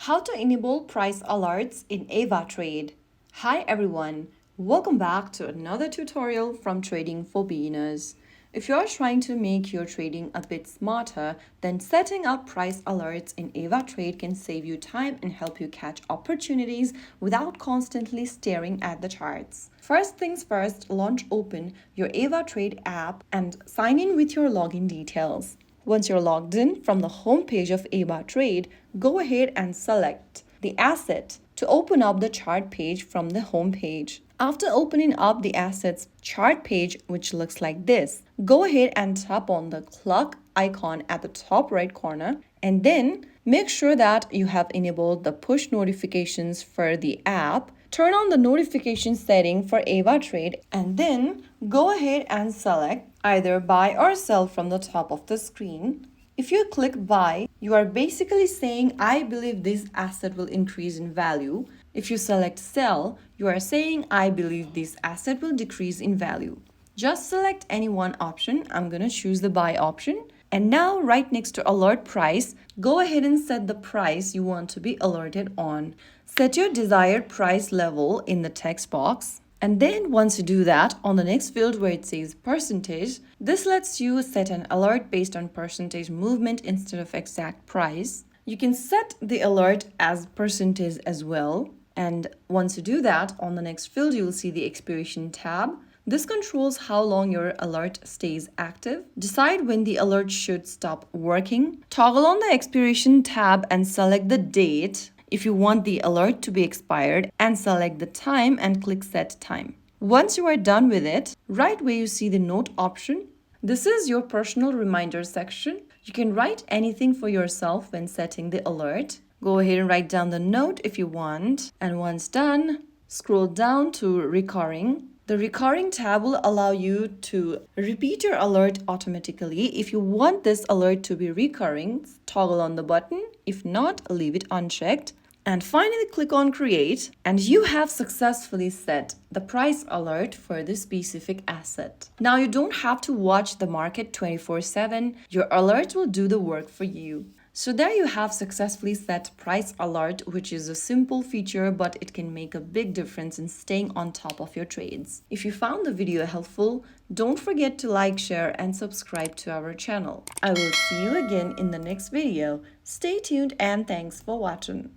How to enable price alerts in AvaTrade. Hi everyone, welcome back to another tutorial from Trading for Beginners. If you're trying to make your trading a bit smarter, then setting up price alerts in AvaTrade can save you time and help you catch opportunities without constantly staring at the charts. First things first, launch open your AvaTrade app and sign in with your login details. Once you're logged in from the home page of AvaTrade, go ahead and select the asset to open up the chart page from the home page. After opening up the assets chart page, which looks like this, go ahead and tap on the clock icon at the top right corner and then make sure that you have enabled the push notifications for the app. Turn on the notification setting for AvaTrade and then go ahead and select either buy or sell from the top of the screen. If you click buy, you are basically saying, I believe this asset will increase in value. If you select sell, you are saying, I believe this asset will decrease in value. Just select any one option. I'm going to choose the buy option. And now right next to alert price, go ahead and set the price you want to be alerted on. Set your desired price level in the text box. And then once you do that, on the next field where it says percentage, this lets you set an alert based on percentage movement instead of exact price. You can set the alert as percentage as well. And once you do that, on the next field, you will see the expiration tab. This controls how long your alert stays active. Decide when the alert should stop working. Toggle on the expiration tab and select the date if you want the alert to be expired, and select the time and click set time. Once you are done with it, right where you see the note option, this is your personal reminder section. You can write anything for yourself when setting the alert. Go ahead and write down the note if you want, and once done, scroll down to recurring. The recurring tab will allow you to repeat your alert automatically. If you want this alert to be recurring, toggle on the button. If not, leave it unchecked. And finally click on create, and you have successfully set the price alert for this specific asset. Now you don't have to watch the market 24/7. Your alert will do the work for you. So there you have successfully set price alert, which is a simple feature, but it can make a big difference in staying on top of your trades. If you found the video helpful, don't forget to like, share, and subscribe to our channel. I will see you again in the next video. Stay tuned and thanks for watching.